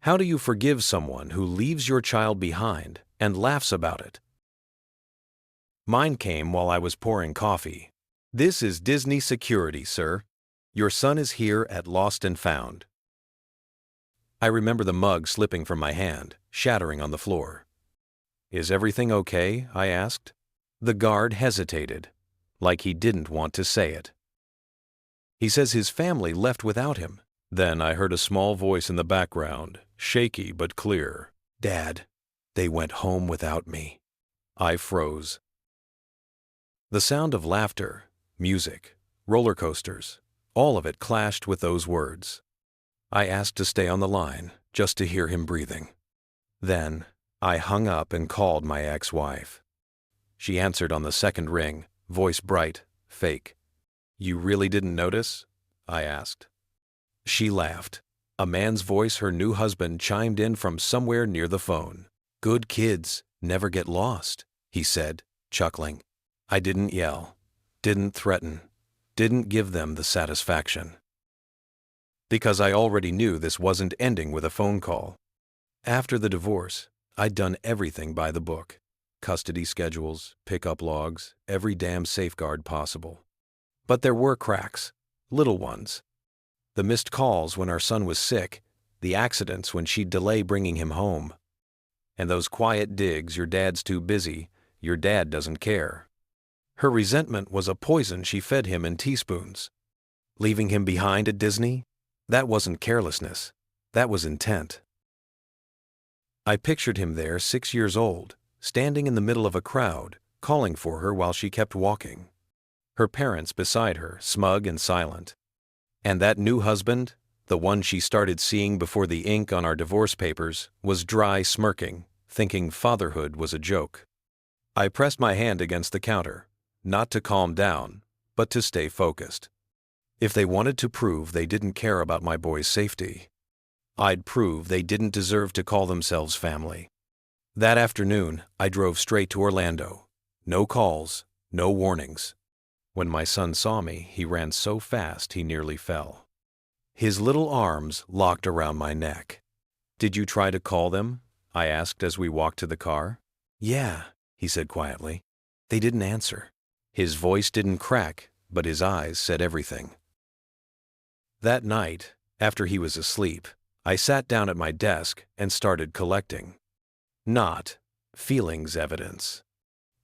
How do you forgive someone who leaves your child behind and laughs about it? Mine came while I was pouring coffee. This is Disney security, sir. Your son is here at Lost and Found. I remember the mug slipping from my hand, shattering on the floor. Is everything okay? I asked. The guard hesitated, like he didn't want to say it. He says his family left without him. Then I heard a small voice in the background, shaky but clear. Dad, they went home without me. I froze. The sound of laughter, music, roller coasters, all of it clashed with those words. I asked to stay on the line, just to hear him breathing. Then, I hung up and called my ex-wife. She answered on the second ring, voice bright, fake. You really didn't notice? I asked. She laughed. A man's voice her new husband chimed in from somewhere near the phone. Good kids never get lost, he said, chuckling. I didn't yell, didn't threaten, didn't give them the satisfaction. Because I already knew this wasn't ending with a phone call. After the divorce, I'd done everything by the book. Custody schedules, pickup logs, every damn safeguard possible. But there were cracks, little ones. The missed calls when our son was sick, the accidents when she'd delay bringing him home. And those quiet digs, your dad's too busy, your dad doesn't care. Her resentment was a poison she fed him in teaspoons. Leaving him behind at Disney? That wasn't carelessness. That was intent. I pictured him there, 6 years old, standing in the middle of a crowd, calling for her while she kept walking. Her parents beside her, smug and silent. And that new husband, the one she started seeing before the ink on our divorce papers, was dry smirking, thinking fatherhood was a joke. I pressed my hand against the counter, not to calm down, but to stay focused. If they wanted to prove they didn't care about my boy's safety, I'd prove they didn't deserve to call themselves family. That afternoon, I drove straight to Orlando. No calls, no warnings. When my son saw me, he ran so fast he nearly fell. His little arms locked around my neck. Did you try to call them? I asked as we walked to the car. Yeah, he said quietly. They didn't answer. His voice didn't crack, but his eyes said everything. That night, after he was asleep, I sat down at my desk and started collecting. Not feelings evidence.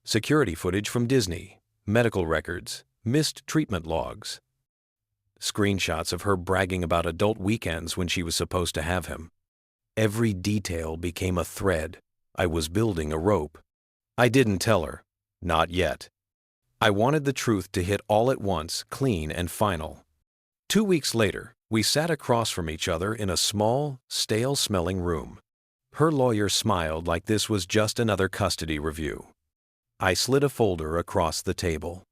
Security footage from Disney, medical records, missed treatment logs. Screenshots of her bragging about adult weekends when she was supposed to have him. Every detail became a thread. I was building a rope. I didn't tell her. Not yet. I wanted the truth to hit all at once, clean and final. 2 weeks later, we sat across from each other in a small, stale-smelling room. Her lawyer smiled like this was just another custody review. I slid a folder across the table.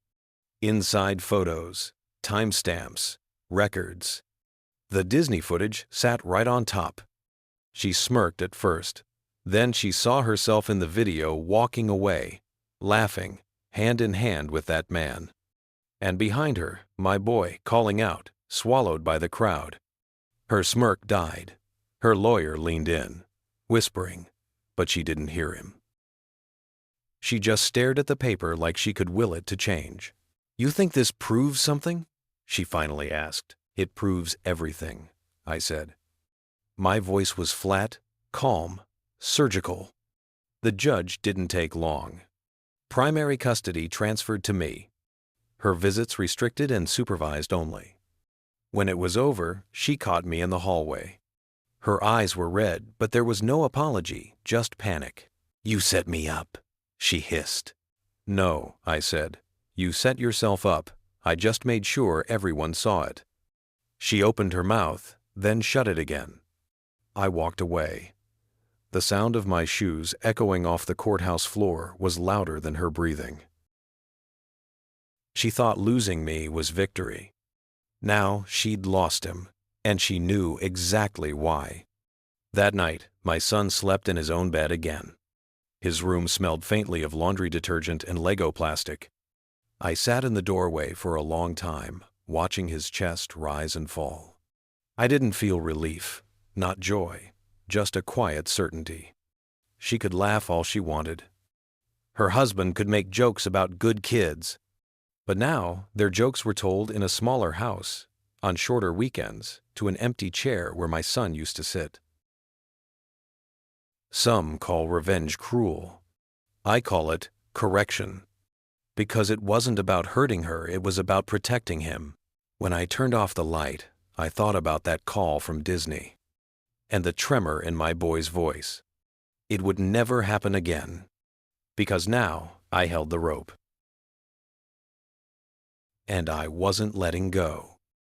Inside photos, timestamps, records. The Disney footage sat right on top. She smirked at first. Then she saw herself in the video walking away, laughing, hand in hand with that man. And behind her, my boy, calling out, swallowed by the crowd. Her smirk died. Her lawyer leaned in, whispering, but she didn't hear him. She just stared at the paper like she could will it to change. You think this proves something? She finally asked. It proves everything, I said. My voice was flat, calm, surgical. The judge didn't take long. Primary custody transferred to me. Her visits restricted and supervised only. When it was over, she caught me in the hallway. Her eyes were red, but there was no apology, just panic. You set me up, she hissed. No, I said. You set yourself up. I just made sure everyone saw it. She opened her mouth, then shut it again. I walked away. The sound of my shoes echoing off the courthouse floor was louder than her breathing. She thought losing me was victory. Now she'd lost him, and she knew exactly why. That night, my son slept in his own bed again. His room smelled faintly of laundry detergent and Lego plastic. I sat in the doorway for a long time, watching his chest rise and fall. I didn't feel relief, not joy, just a quiet certainty. She could laugh all she wanted. Her husband could make jokes about good kids. But now, their jokes were told in a smaller house, on shorter weekends, to an empty chair where my son used to sit. Some call revenge cruel. I call it correction. Because it wasn't about hurting her, it was about protecting him. When I turned off the light, I thought about that call from Disney. And the tremor in my boy's voice. It would never happen again. Because now I held the rope. And I wasn't letting go.